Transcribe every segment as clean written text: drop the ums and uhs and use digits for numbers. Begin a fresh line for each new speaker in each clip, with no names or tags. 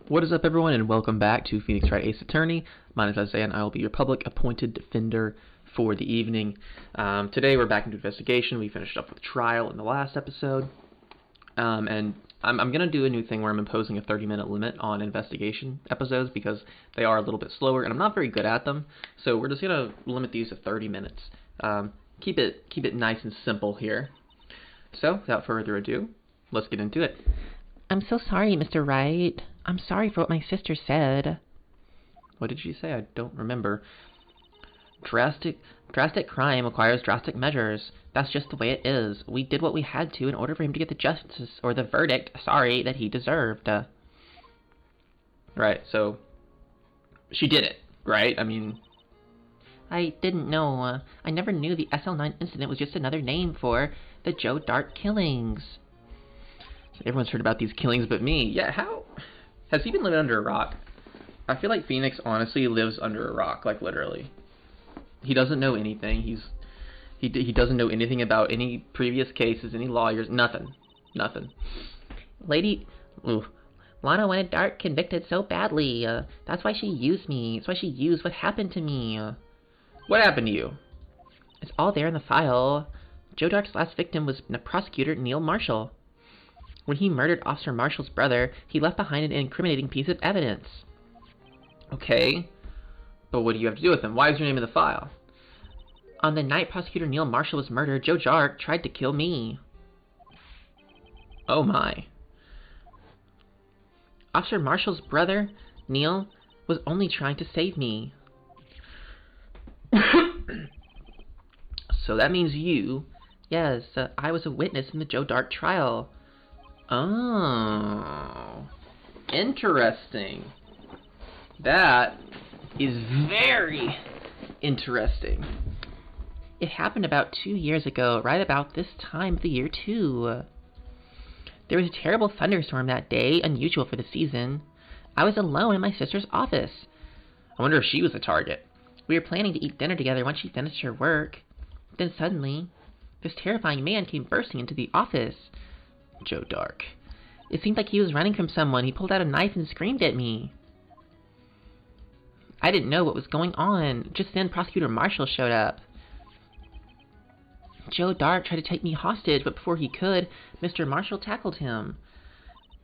What is up, everyone, and welcome back to Phoenix Wright Ace Attorney. My name is Isaiah, and I will be your public appointed defender for the evening. Today, we're back into investigation. We finished up with trial in the last episode, and I'm going to do a new thing where I'm imposing a 30-minute limit on investigation episodes because they are a little bit slower, and I'm not very good at them. So we're just going to limit these to 30 minutes. Keep it nice and simple here. So, without further ado, let's get into it.
I'm so sorry, Mr. Wright. I'm sorry for what my sister said.
What did she say? I don't remember. Drastic crime requires drastic measures. That's just the way it is. We did what we had to in order for him to get the justice, or the verdict, that he deserved. Right, so she did it, right?
I didn't know. I never knew the SL9 incident was just another name for the Joe Dart killings.
Everyone's heard about these killings but me. Yeah, how? Has he been living under a rock? I feel like Phoenix honestly lives under a rock, like literally. He doesn't know anything. He doesn't know anything about any previous cases, any lawyers, nothing.
Lana wanted Dart convicted so badly. That's why she used me. That's why she used what happened to me.
What happened to you?
It's all there in the file. Joe Dart's last victim was prosecutor Neil Marshall. When he murdered Officer Marshall's brother, he left behind an incriminating piece of evidence.
Okay, but what do you have to do with him? Why is your name in the file?
On the night Prosecutor Neil Marshall was murdered, Joe Dart tried to kill me.
Oh my.
Officer Marshall's brother, Neil, was only trying to save me.
So that means you...
Yes, I was a witness in the Joe Dart trial.
Oh, interesting. That is very interesting.
It happened about 2 years ago, right about this time of the year, too. There was a terrible thunderstorm that day, unusual for the season. I was alone in my sister's office.
I wonder if she was the target.
We were planning to eat dinner together once she finished her work. Then suddenly, this terrifying man came bursting into the office.
Joe Dart.
It seemed like he was running from someone. He pulled out a knife and screamed at me. I didn't know what was going on. Just then, Prosecutor Marshall showed up. Joe Dart tried to take me hostage, but before he could, Mr. Marshall tackled him.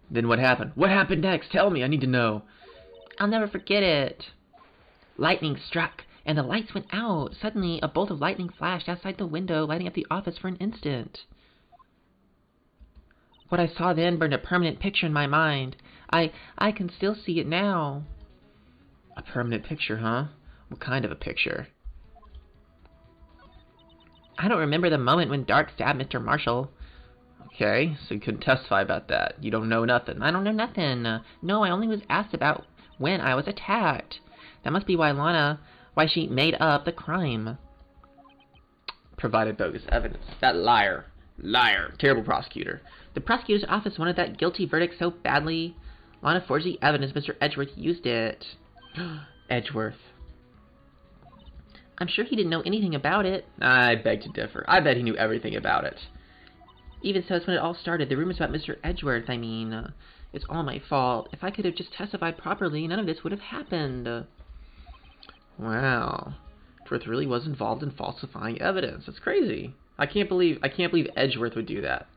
Then what happened? What happened next? Tell me, I need to know.
I'll never forget it. Lightning struck, and the lights went out. Suddenly, a bolt of lightning flashed outside the window, lighting up the office for an instant. What I saw then burned a permanent picture in my mind. I can still see it now.
A permanent picture, huh? What kind of a picture?
I don't remember the moment when Dart stabbed Mr. Marshall.
Okay, so you couldn't testify about that. You don't know nothing.
I don't know nothing. No, I only was asked about when I was attacked. That must be why she made up the crime.
Provided bogus evidence. That liar. Terrible prosecutor.
The prosecutor's office wanted that guilty verdict so badly. Lana forged the evidence. Mr. Edgeworth used it.
Edgeworth.
I'm sure he didn't know anything about it.
I beg to differ. I bet he knew everything about it.
Even so, it's when it all started. The rumors about Mr. Edgeworth, it's all my fault. If I could have just testified properly, none of this would have happened.
Wow. Edgeworth really was involved in falsifying evidence. That's crazy. I can't believe Edgeworth would do that.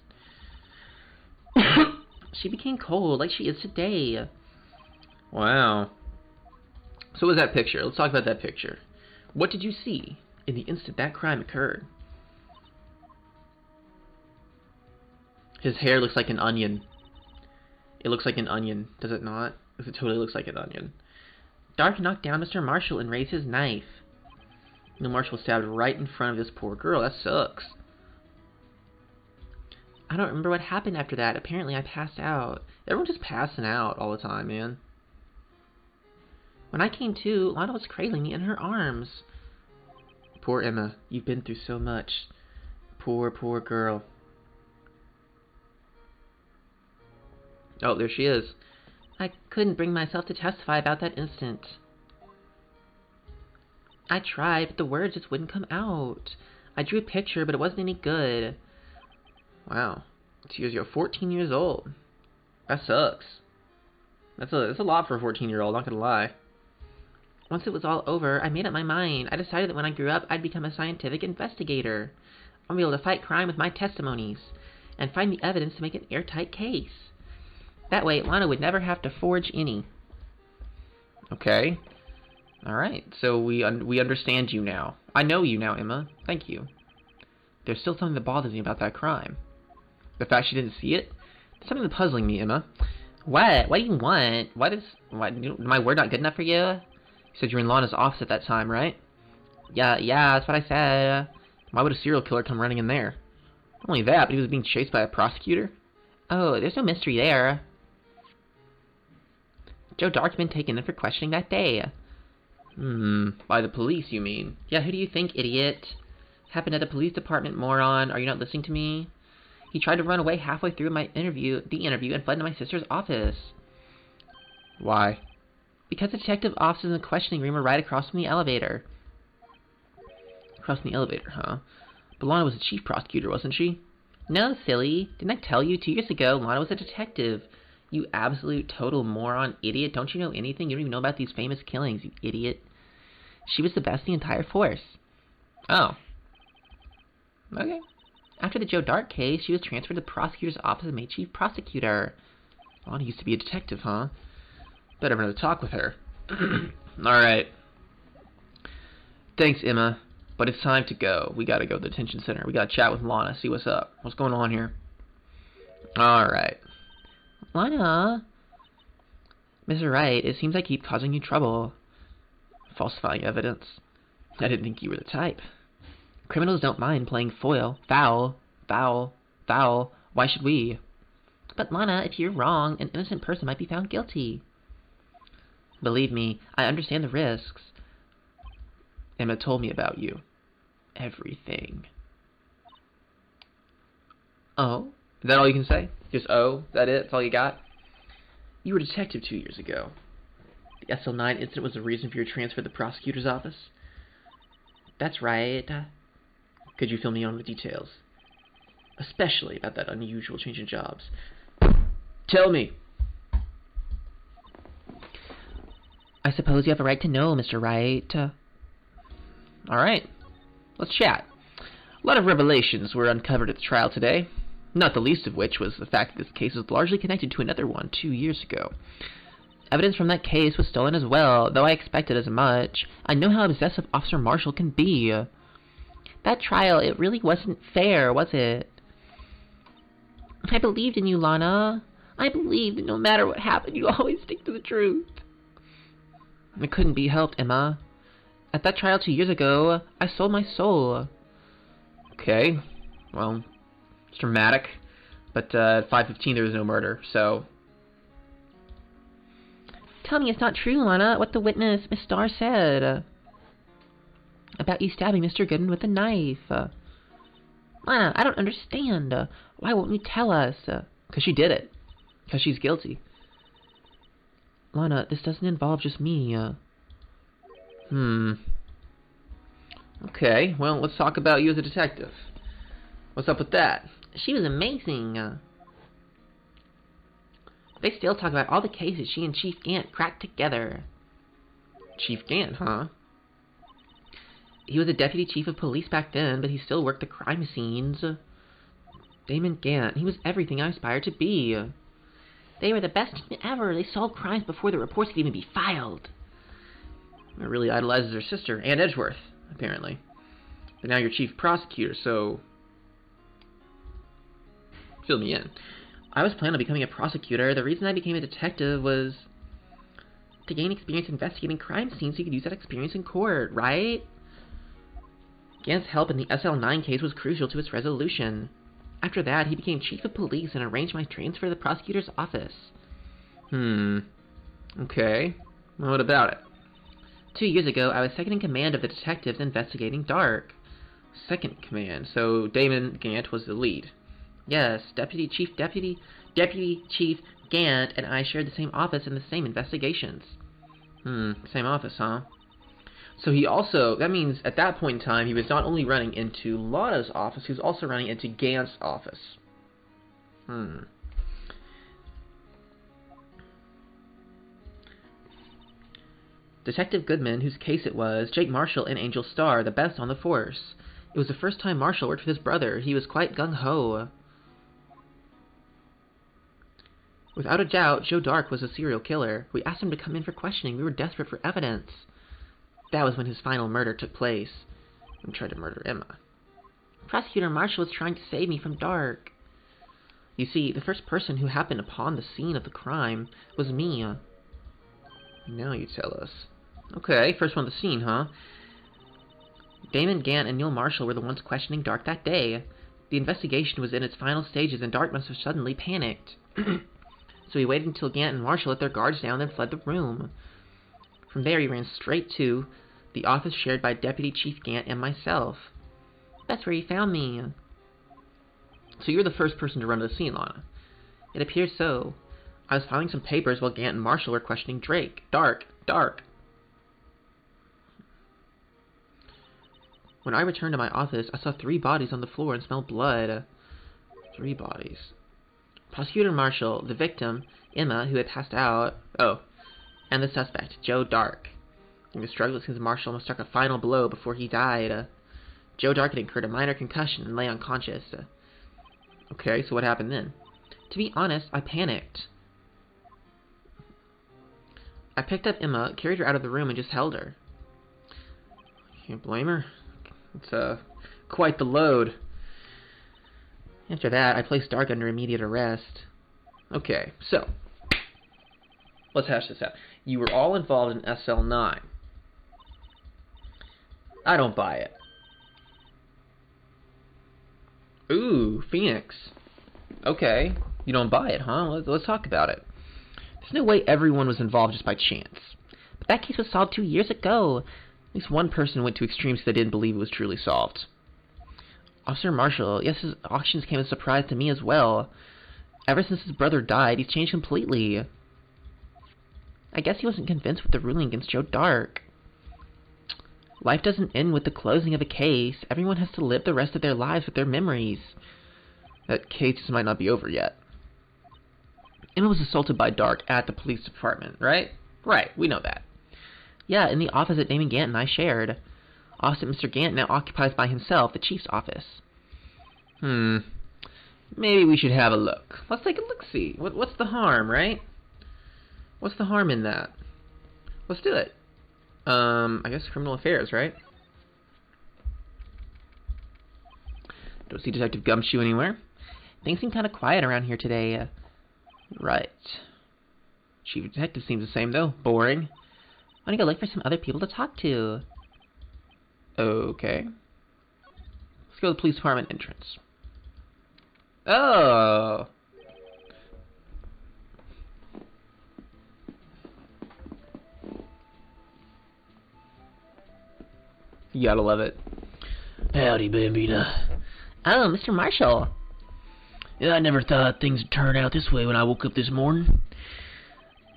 She became cold like she is today.
Wow. So what was that picture? Let's talk about that picture. What did you see in the instant that crime occurred? His hair looks like an onion. It looks like an onion, does it not? It totally looks like an onion.
Dart knocked down Mr. Marshall and raised his knife.
Neil Marshall was stabbed right in front of this poor girl. That sucks.
I don't remember what happened after that. Apparently I passed out.
Everyone's just passing out all the time, man.
When I came to, Lana was cradling me in her arms.
Poor Emma. You've been through so much. Poor girl. Oh, there she is.
I couldn't bring myself to testify about that instant. I tried, but the words just wouldn't come out. I drew a picture, but it wasn't any good.
Wow. 2 years ago, 14 years old. That sucks. That's a lot for a 14-year-old, not gonna lie.
Once it was all over, I made up my mind. I decided that when I grew up, I'd become a scientific investigator. I'd be able to fight crime with my testimonies and find the evidence to make an airtight case. That way, Lana would never have to forge any.
Okay. Alright, so we understand you now. I know you now, Emma. Thank you. There's still something that bothers me about that crime. The fact she didn't see it? There's something that's puzzling me, Emma.
What? What do you want? My word not good enough for you?
You said you were in Lana's office at that time, right?
Yeah, that's what I said.
Why would a serial killer come running in there? Not only that, but he was being chased by a prosecutor?
Oh, there's no mystery there. Joe Dark's been taken in for questioning that day.
By the police, you mean?
Yeah, who do you think, idiot? Happened at the police department, moron. Are you not listening to me? He tried to run away halfway through the interview, and fled into my sister's office.
Why?
Because the detective offices in the questioning room were right across from the elevator.
Across from the elevator, huh? But Lana was the chief prosecutor, wasn't she?
No, silly. Didn't I tell you 2 years ago Lana was a detective? You absolute total moron, idiot. Don't you know anything? You don't even know about these famous killings, you idiot. She was the best in the entire force.
Oh. Okay.
After the Joe Dark case, she was transferred to the prosecutor's office and made chief prosecutor.
Lana used to be a detective, huh? Better have another talk with her. Alright. Thanks, Emma. But it's time to go. We gotta go to the detention center. We gotta chat with Lana, see what's up. What's going on here? Alright.
Lana? Mr. Wright, it seems I keep causing you trouble.
Falsifying evidence. I didn't think you were the type.
Criminals don't mind playing foul. Foul. Why should we? But Lana, if you're wrong, an innocent person might be found guilty. Believe me, I understand the risks.
Emma told me about you. Everything.
Oh?
Is that all you can say? Just oh? Is that it? That's all you got? You were a detective 2 years ago. The SL9 incident was the reason for your transfer to the prosecutor's office?
That's right.
Could you fill me in on the details? Especially about that unusual change in jobs. Tell me!
I suppose you have a right to know, Mr. Wright.
Alright. Let's chat. A lot of revelations were uncovered at the trial today. Not the least of which was the fact that this case is largely connected to another one 2 years ago.
Evidence from that case was stolen as well, though I expected as much. I know how obsessive Officer Marshall can be. That trial, it really wasn't fair, was it? I believed in you, Lana. I believed that no matter what happened, you'd always stick to the truth. It couldn't be helped, Emma. At that trial 2 years ago, I sold my soul.
Okay. Well, it's dramatic. But at 5:15 there was no murder, so...
Tell me it's not true, Lana, what the witness, Miss Starr, said. About you stabbing Mr. Goodman with a knife. Lana, I don't understand. Why won't you tell us?
'Cause she did it. 'Cause she's guilty.
Lana, this doesn't involve just me.
Okay, well, let's talk about you as a detective. What's up with that?
She was amazing. They still talk about all the cases she and Chief Gant cracked together.
Chief Gant, huh?
He was a deputy chief of police back then, but he still worked the crime scenes. Damon Gant, he was everything I aspired to be. They were the best team ever. They solved crimes before the reports could even be filed.
It really idolizes her sister, Ann Edgeworth, apparently. But now you're chief prosecutor, so... Fill me in.
I was planning on becoming a prosecutor. The reason I became a detective was to gain experience investigating crime scenes so you could use that experience in court, right? Gant's help in the SL9 case was crucial to its resolution. After that, he became chief of police and arranged my transfer to the prosecutor's office.
Okay. Well, what about it?
2 years ago, I was second in command of the detectives investigating Dark.
Second in command, so Damon Gant was the lead.
Yes, Deputy Chief Gant and I shared the same office and the same investigations.
Same office, huh? So he also, that means at that point in time, he was not only running into Lana's office, he was also running into Gant's office. Detective Goodman, whose case it was, Jake Marshall and Angel Starr, the best on the force. It was the first time Marshall worked with his brother. He was quite gung-ho. Without a doubt, Joe Dark was a serial killer. We asked him to come in for questioning. We were desperate for evidence. That was when his final murder took place. He tried to murder Emma. Prosecutor Marshall was trying to save me from Dark. You see, the first person who happened upon the scene of the crime was me. Now you tell us. Okay, first one on the scene, huh? Damon Gant and Neil Marshall were the ones questioning Dark that day. The investigation was in its final stages, and Dark must have suddenly panicked. So he waited until Gant and Marshall let their guards down, then fled the room. From there, he ran straight to the office shared by Deputy Chief Gant and myself. That's where he found me. So you're the first person to run to the scene, Lana. It appears so. I was filing some papers while Gant and Marshall were questioning Dark. When I returned to my office, I saw 3 bodies on the floor and smelled blood. 3 bodies. Prosecutor Marshall, the victim, Emma, who had passed out, and the suspect, Joe Dark. He was struggling since Marshall must struck a final blow before he died. Joe Dark had incurred a minor concussion and lay unconscious. Okay, so what happened then? To be honest, I panicked. I picked up Emma, carried her out of the room, and just held her. Can't blame her. It's quite the load. After that, I placed Dark under immediate arrest. Okay, so let's hash this out. You were all involved in SL9. I don't buy it. Ooh, Phoenix. Okay, you don't buy it, huh? Let's talk about it. There's no way everyone was involved just by chance.
But that case was solved 2 years ago.
At least one person went to extremes because they didn't believe it was truly solved.
Officer Marshall, yes, his actions came as a surprise to me as well. Ever since his brother died, he's changed completely. I guess he wasn't convinced with the ruling against Joe Dark. Life doesn't end with the closing of a case. Everyone has to live the rest of their lives with their memories.
That case might not be over yet. Emma was assaulted by Dark at the police department, right? Right, we know that.
Yeah, in the office that Damon Gant and I shared. Office Mr. Gant now occupies by himself the chief's office.
Maybe we should have a look. Let's take a look-see. What's the harm, right? What's the harm in that? Let's do it. I guess criminal affairs, right? Don't see Detective Gumshoe anywhere.
Things seem kind of quiet around here today.
Right. Chief Detective seems the same, though. Boring.
I want to go look for some other people to talk to.
Okay. Let's go to the police department entrance. Oh! You gotta love it.
Howdy, Bambina.
Oh, Mr. Marshall.
Yeah, I never thought things would turn out this way when I woke up this morning.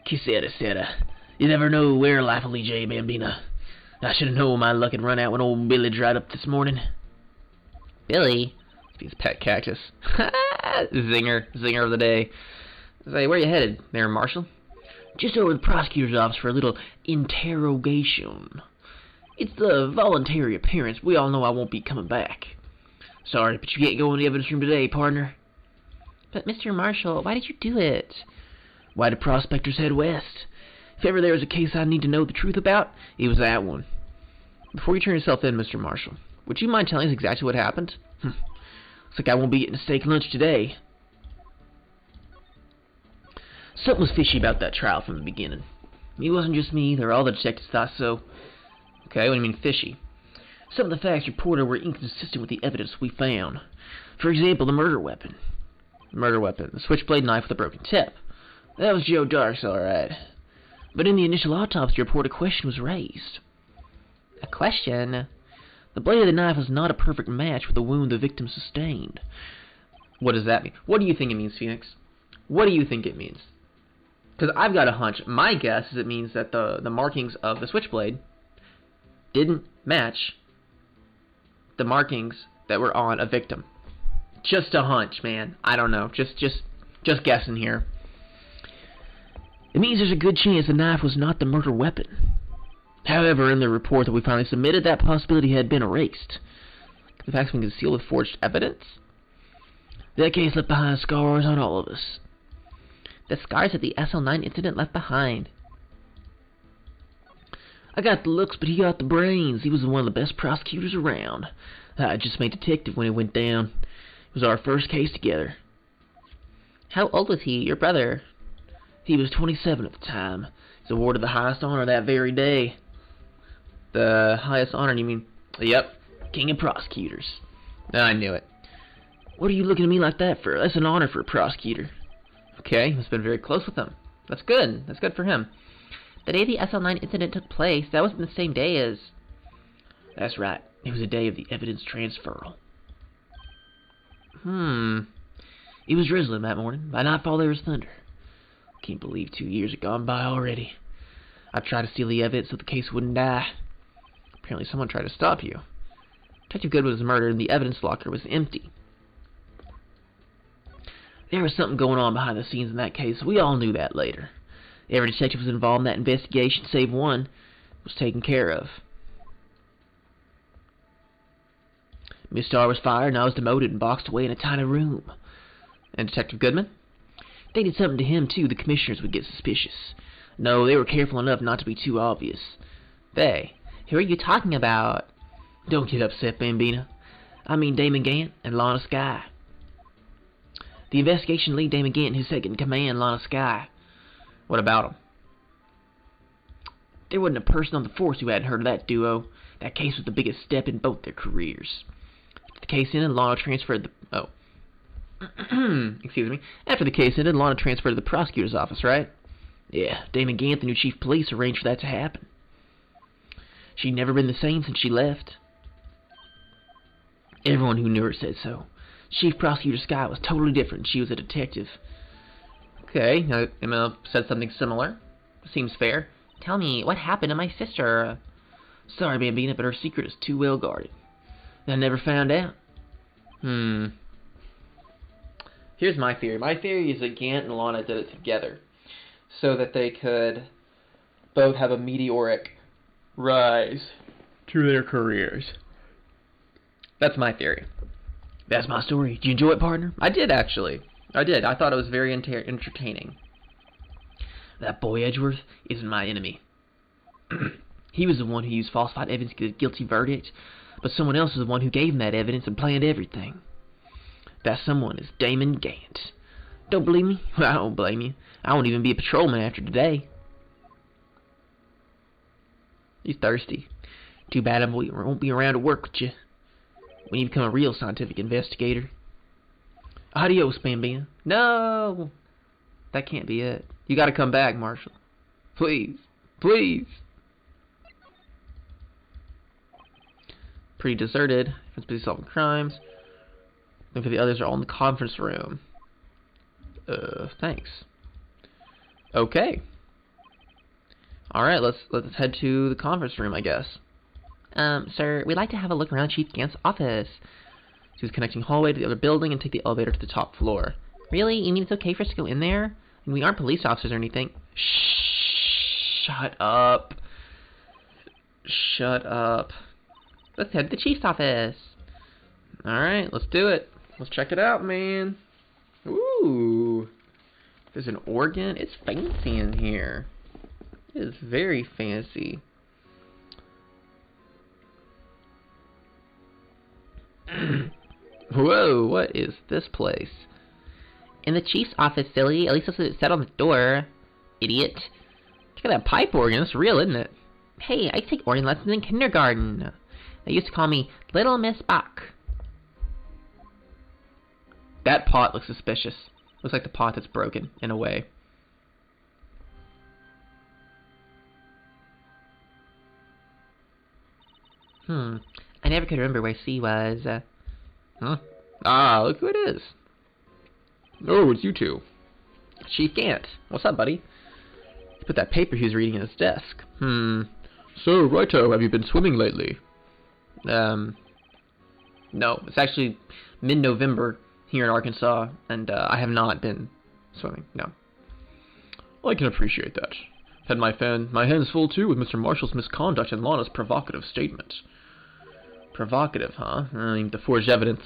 Quisera. You never know where life will lead you, Bambina. I should have known my luck had run out when old Billy dried up this morning.
Billy?
His pet cactus. Zinger of the day. Say, where you headed there, Marshall?
Just over to the prosecutor's office for a little interrogation. It's the voluntary appearance. We all know I won't be coming back. Sorry, but you can't go in the evidence room today, partner.
But, Mr. Marshall, why did you do it?
Why do prospectors head west? If ever there was a case I need to know the truth about, it was that one.
Before you turn yourself in, Mr. Marshall, would you mind telling us exactly what happened?
Looks like I won't be getting a steak lunch today. Something was fishy about that trial from the beginning. It wasn't just me, either. All the detectives thought so.
Okay, what do you mean fishy?
Some of the facts reported were inconsistent with the evidence we found. For example, the murder weapon.
Murder weapon. The switchblade knife with a broken tip.
That was Joe Dark's, all right. But in the initial autopsy report, a question was raised.
A question?
The blade of the knife was not a perfect match with the wound the victim sustained.
What does that mean? What do you think it means, Phoenix? What do you think it means? Because I've got a hunch. My guess is it means that the markings of the switchblade didn't match the markings that were on a victim. Just a hunch, man. I don't know. Just guessing here.
It means there's a good chance the knife was not the murder weapon. However, in the report that we finally submitted, that possibility had been erased.
The facts been concealed with forged evidence?
That case left behind scars on all of us.
The scars that the SL9 incident left behind.
I got the looks, but he got the brains. He was one of the best prosecutors around. I just made detective when it went down. It was our first case together.
How old was he, your brother?
He was 27 at the time. He was awarded the highest honor that very day.
The highest honor, you mean?
Yep, King of Prosecutors.
I knew it.
What are you looking at me like that for? That's an honor for a prosecutor.
Okay, he's been very close with him. That's good. That's good for him.
The day the SL9 incident took place, that wasn't the same day as...
That's right. It was a day of the evidence transferal. It was drizzling that morning. By nightfall there was thunder. Can't believe 2 years had gone by already. I tried to steal the evidence so the case wouldn't die.
Apparently someone tried to stop you. Detective Goodman was murdered and the evidence locker was empty.
There was something going on behind the scenes in that case. We all knew that later. Every detective was involved in that investigation, save one, was taken care of. Miss Starr was fired, and I was demoted and boxed away in a tiny room.
And Detective Goodman?
They did something to him, too. The commissioners would get suspicious. No, they were careful enough not to be too obvious.
They? Who are you talking about?
Don't get upset, Bambina. I mean Damon Gant and Lana Skye. The investigation lead, Damon Gant, and his second-in-command, Lana Skye.
What about him?
There wasn't a person on the force who hadn't heard of that duo. That case was the biggest step in both their careers. The case ended, Lana transferred the...
Excuse me. After the case ended, Lana transferred to the prosecutor's office, right?
Yeah, Damon Gant, the new chief of police, arranged for that to happen. She'd never been the same since she left. Everyone who knew her said so. Chief Prosecutor Skye was totally different. She was a detective.
Okay, now Emma said something similar. Seems fair.
Tell me, what happened to my sister?
Sorry, Bambina, but her secret is too well guarded. I never found out.
Here's my theory. My theory is that Gant and Lana did it together so that they could both have a meteoric rise to their careers. That's my theory.
That's my story. Did you enjoy it, partner?
I did, actually. I did. I thought it was very entertaining.
That boy Edgeworth isn't my enemy. He was the one who used falsified evidence to get a guilty verdict, but someone else is the one who gave him that evidence and planned everything. That someone is Damon Gant. Don't believe me? Well, I don't blame you. I won't even be a patrolman after today.
He's thirsty.
Too bad I won't be around to work with you when you become a real scientific investigator. Adios, Bambina.
No! That can't be it. You gotta come back, Marshall. Please. Please! Pretty deserted. Everyone's busy solving crimes. Look at the others are all in the conference room. Thanks. Okay. Alright, let's head to the conference room, I guess.
Sir, we'd like to have a look around Chief Gant's office.
She was connecting hallway to the other building and take the elevator to the top floor.
Really? You mean it's okay for us to go in there? I mean, we aren't police officers or anything.
Shh! Shut up. Shut up.
Let's head to the chief's office.
Alright, let's do it. Let's check it out, man. Ooh. There's an organ. It's fancy in here. It is very fancy. Whoa, what is this place?
In the chief's office, silly. At least that's what it said on the door. Idiot.
Check out that pipe organ. It's real, isn't it?
Hey, I take organ lessons in kindergarten. They used to call me Little Miss Bach.
That pot looks suspicious. Looks like the pot that's broken, in a way.
I never could remember where C was.
Huh? Ah, look who it is. Oh, it's you two. Chief Gant. What's up, buddy? He put that paper he was reading in his desk. So, righto, have you been swimming lately? No. It's actually mid-November here in Arkansas, and I have not been swimming, no. Well, I can appreciate that.
Had my hands full too with Mr. Marshall's misconduct and Lana's provocative statement. Provocative, huh? I mean, the forged evidence.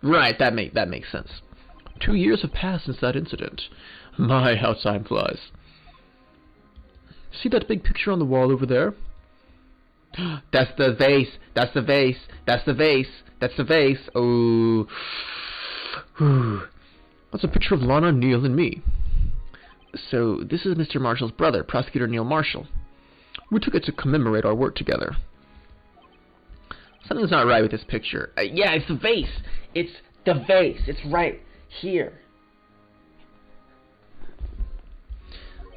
Right, that makes sense. 2 years have passed since that incident. My, how time flies. See that big picture on the wall over there? That's the vase. That's the vase. That's the vase. That's the vase. Oh. That's a picture of Lana, Neil, and me. So, this is Mr. Marshall's brother, Prosecutor Neil Marshall. We took it to commemorate our work together. Something's not right with this picture. Yeah, it's the vase. It's the vase. It's right here.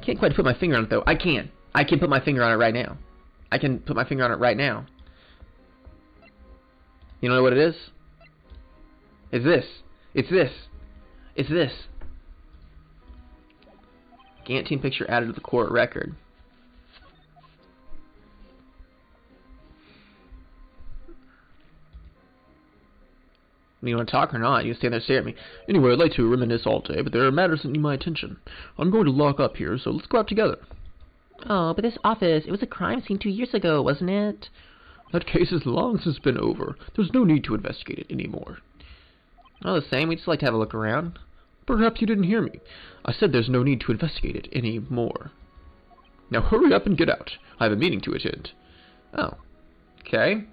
Can't quite put my finger on it, though. I can. I can put my finger on it right now. I can put my finger on it right now. You know what it is? It's this. It's this. It's this. Guillotine picture added to the court record. You want to talk or not? You can stand there and stare at me. Anyway, I'd like to reminisce all day, but there are matters that need my attention. I'm going to lock up here, so let's go out together.
Oh, but this office, it was a crime scene 2 years ago, wasn't it?
That case has long since been over. There's no need to investigate it anymore.
All the same, we'd just like to have a look around.
Perhaps you didn't hear me. I said there's no need to investigate it anymore. Now hurry up and get out. I have a meeting to attend.
Oh. Okay.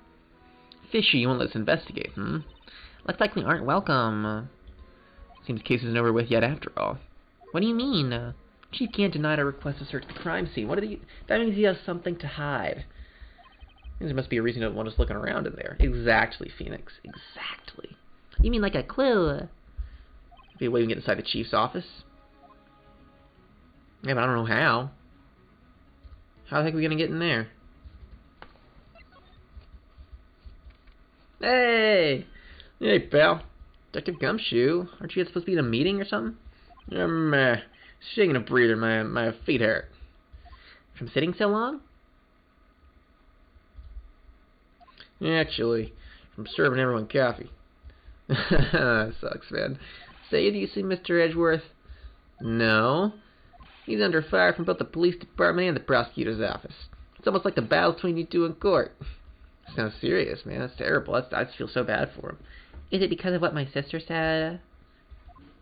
Fishy, you won't let us investigate,
Looks like we aren't welcome.
Seems the case isn't over with yet after all.
What do you mean?
Chief can't deny a request to search the crime scene. That means he has something to hide. There must be a reason he doesn't want us looking around in there. Exactly, Phoenix. Exactly.
You mean like a clue?
Be a way we can get inside the chief's office. Yeah, but I don't know how. How the heck are we gonna get in there? Hey! Hey, pal. Detective Gumshoe. Aren't you guys supposed to be in a meeting or something? I'm shaking a breather. My feet hurt.
From sitting so long?
Actually, from serving everyone coffee. That sucks, man. Say, do you see Mr. Edgeworth? No. He's under fire from both the police department and the prosecutor's office. It's almost like the battle between you two in court. Sounds serious, man. That's terrible. I just feel so bad for him.
Is it because of what my sister said?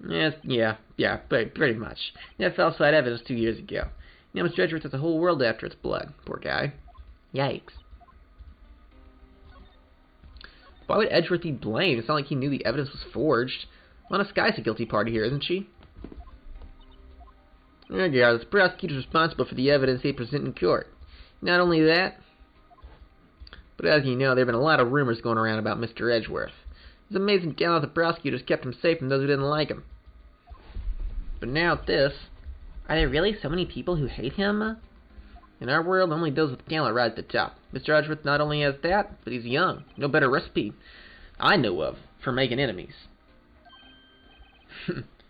Yeah, pretty much. That falsified evidence 2 years ago. Now Mr. Edgeworth has the whole world after its blood. Poor guy.
Yikes.
Why would Edgeworth be blamed? It's not like he knew the evidence was forged. Lana Sky's a guilty party here, isn't she? Regardless, the prosecutor's responsible for the evidence they present in court. Not only that, but as you know, there have been a lot of rumors going around about Mr. Edgeworth. It's amazing how the prosecutors kept him safe from those who didn't like him. But now this...
Are there really so many people who hate him?
In our world, only those with talent ride at the top. Mr. Edgeworth not only has that, but he's young. No better recipe I know of for making enemies.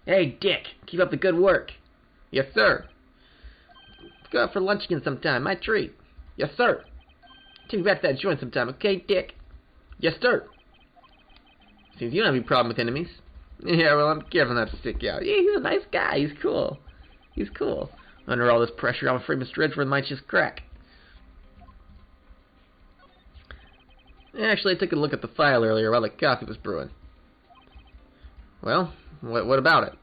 Hey, Dick, keep up the good work. Yes, sir. Let's go out for lunch again sometime. My treat. Yes, sir. Take me back to that joint sometime, okay, Dick? Yes, sir. Seems you don't have any problem with enemies. Yeah, well, I'm careful not to stick out. Yeah, he's a nice guy. He's cool. He's cool. Under all this pressure, I'm afraid Mr. Edgeworth might just crack. Actually, I took a look at the file earlier while the coffee was brewing. Well, what about it?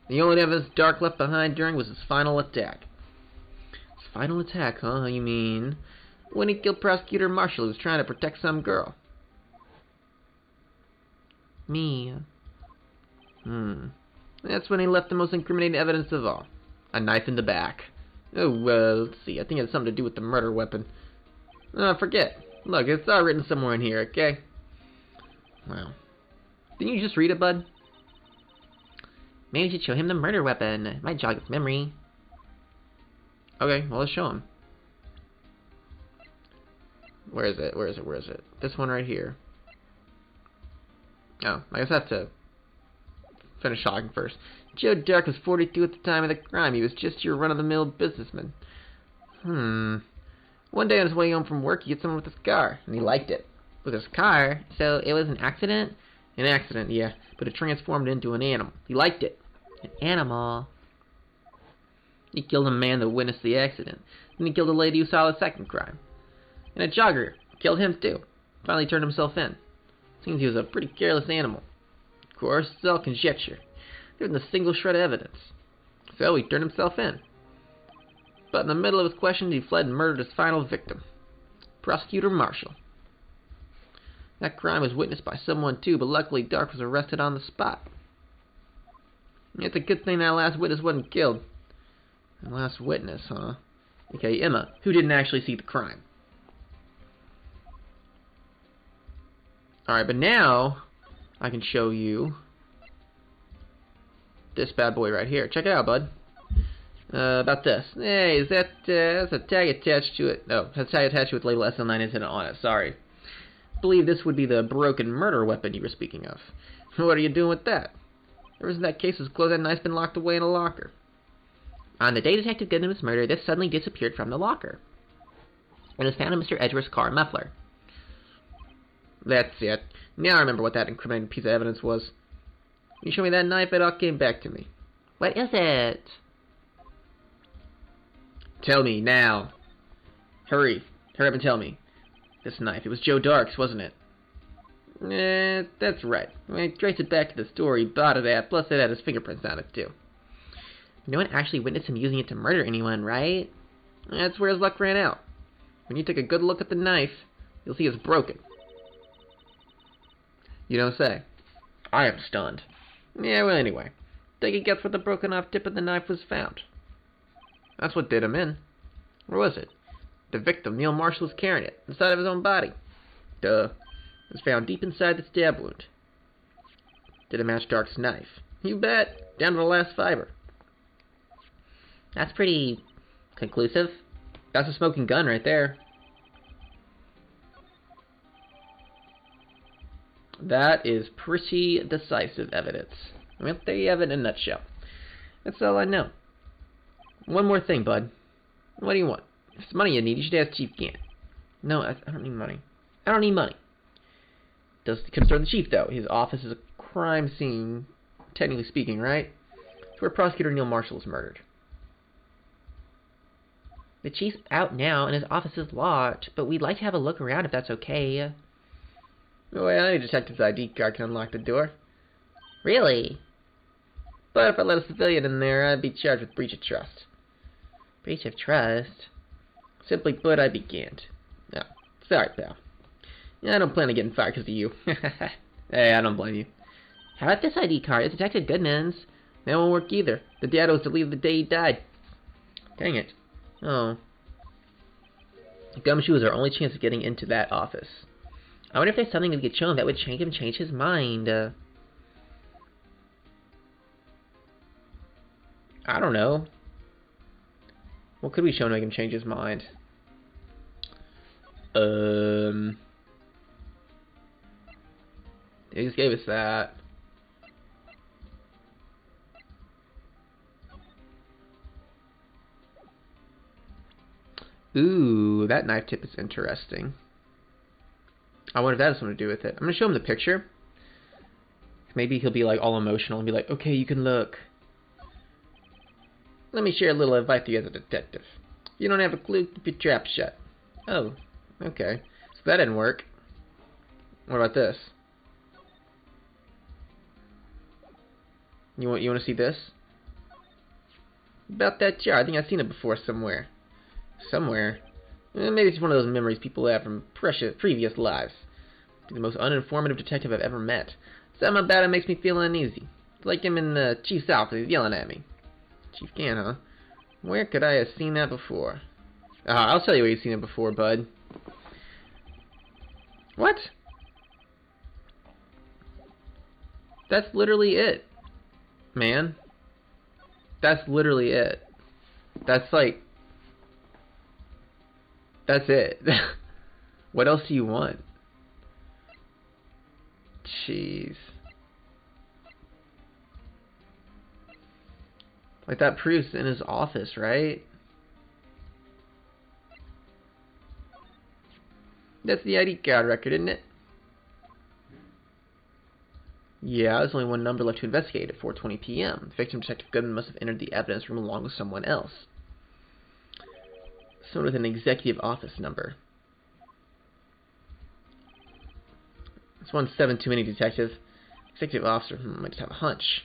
The only evidence Dark left behind during was his final attack. His final attack, huh? You mean when he killed Prosecutor Marshall who was trying to protect some girl?
Me.
That's when he left the most incriminating evidence of all. A knife in the back. Oh, let's see. I think it had something to do with the murder weapon. Forget. Look, it's all written somewhere in here, okay? Well. Didn't you just read it, bud?
Maybe we should show him the murder weapon. It might jog his memory.
Okay, well, let's show him. Where is it? Where is it? Where is it? This one right here. Oh, I guess I have to finish talking first. Joe Dark was 42 at the time of the crime. He was just your run-of-the-mill businessman. One day on his way home from work, he hit someone with his car, and he liked it.
With his car? So it was an accident?
An accident, yeah, but it transformed into an animal. He liked it.
An animal?
He killed a man that witnessed the accident. And he killed a lady who saw the second crime. And a jogger killed him too. Finally turned himself in. Seems he was a pretty careless animal. Of course, it's all conjecture. There isn't a single shred of evidence. So he turned himself in. But in the middle of his questions, he fled and murdered his final victim. Prosecutor Marshall. That crime was witnessed by someone too, but luckily Dark was arrested on the spot. It's a good thing that last witness wasn't killed. The last witness, huh? Okay, Emma, who didn't actually see the crime. Alright, but now I can show you this bad boy right here. Check it out, bud. About this. Hey, is that, that's a tag attached to it. No, has a tag attached with label SL9 incident on it. Sorry. I believe this would be the broken murder weapon you were speaking of. What are you doing with that? Ever since that case was closed, that knife's been locked away in a locker. On the day Detective Goodman was murdered, this suddenly disappeared from the locker. And was found in Mr. Edgeworth's car muffler. That's it. Now I remember what that incriminating piece of evidence was. You show me that knife, it all came back to me.
What is it?
Tell me, now. Hurry. Hurry up and tell me. This knife, it was Joe Dark's, wasn't it? That's right. I traced it back to the store he bought it at, plus it had his fingerprints on it, too.
No one actually witnessed him using it to murder anyone, right?
That's where his luck ran out. When you take a good look at the knife, you'll see it's broken. You don't say. I am stunned. Yeah, well, anyway. Take a guess where the broken off tip of the knife was found. That's what did him in. Where was it? The victim, Neil Marshall, was carrying it, inside of his own body. Duh. It was found deep inside the stab wound. Did it match Dark's knife? You bet. Down to the last fiber.
That's pretty conclusive.
That's a smoking gun right there. That is pretty decisive evidence. I mean, there you have it in a nutshell. That's all I know. One more thing, bud. What do you want? If it's money you need, you should ask Chief Gant. No, I don't need money. I don't need money. Does concern the Chief, though. His office is a crime scene, technically speaking, right? It's where Prosecutor Neil Marshall was murdered.
The Chief's out now, and his office is locked, but we'd like to have a look around if that's okay.
Well, any detective's ID card can unlock the door.
Really?
But if I let a civilian in there, I'd be charged with breach of trust.
Breach of trust?
Simply put, I'd be canned. No, sorry, pal. I don't plan on getting fired because of you. Hey, I don't blame you.
How about this ID card? It's Detective Goodman's.
That won't work either. The data was deleted the day he died. Dang it. Oh. Gumshoe is our only chance of getting into that office.
I wonder if there's something we could show him that would change his mind.
I don't know. What could we show to make him change his mind? He just gave us that. Ooh, that knife tip is interesting. I wonder if that has something to do with it. I'm going to show him the picture. Maybe he'll be like all emotional and be like, okay, you can look. Let me share a little advice to you as a detective. If you don't have a clue, keep your trap shut. Oh, okay. So that didn't work. What about this? You want to see this? About that jar. I think I've seen it before somewhere. Somewhere. Maybe it's one of those memories people have from previous lives. He's the most uninformative detective I've ever met. Something about it makes me feel uneasy. It's like him in the Chief's office. He's yelling at me. Chief Gant, huh? Where could I have seen that before? I'll tell you where you've seen it before, bud. What? That's literally it. Man. That's literally it. That's like... That's it. What else do you want? Jeez. Like, that proof's in his office, right? That's the ID card record, isn't it? Yeah, there's only one number left to investigate at 4:20 p.m. The victim, Detective Goodman, must have entered the evidence room along with someone else. Someone with an executive office number. This one's 7 too many, detective. Executive officer. I just have a hunch.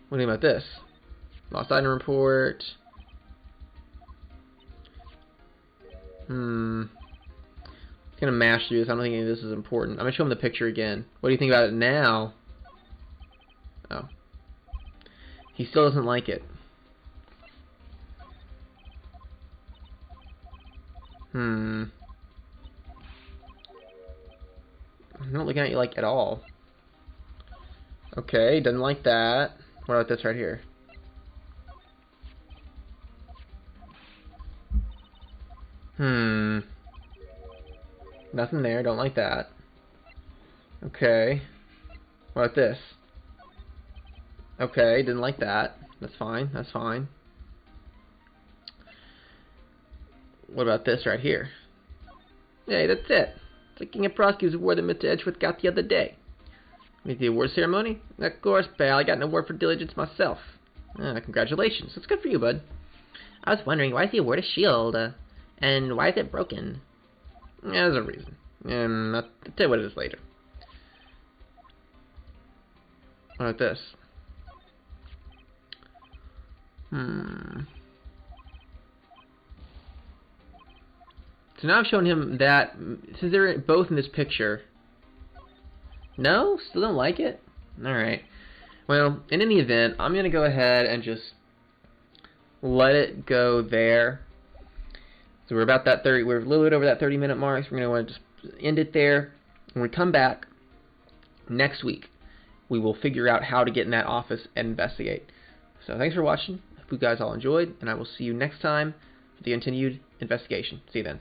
What do you think about this? Lost item report. I'm gonna mash through this. I don't think any of this is important. I'm gonna show him the picture again. What do you think about it now? Oh. He still doesn't like it. I'm not looking at you like at all. Okay, doesn't like that. What about this right here? Nothing there, don't like that. Okay. What about this? Okay, didn't like that. That's fine, that's fine. What about this right here? Hey, that's it. It's like King of Prosecutors award that Mr. Edgeworth got the other day. With the award ceremony? Of course, pal. I got an award for diligence myself. Congratulations. That's good for you, bud.
I was wondering, why is the award a shield? And why is it broken?
There's a reason. I'll tell you what it is later. What about this? So now I've shown him that, since they're both in this picture. No? Still don't like it? Alright. Well, in any event, I'm going to go ahead and just let it go there. So we're about that 30, we're a little bit over that 30-minute mark, so we're going to want to just end it there. When we come back next week, we will figure out how to get in that office and investigate. So thanks for watching. I hope you guys all enjoyed, and I will see you next time for the continued investigation. See you then.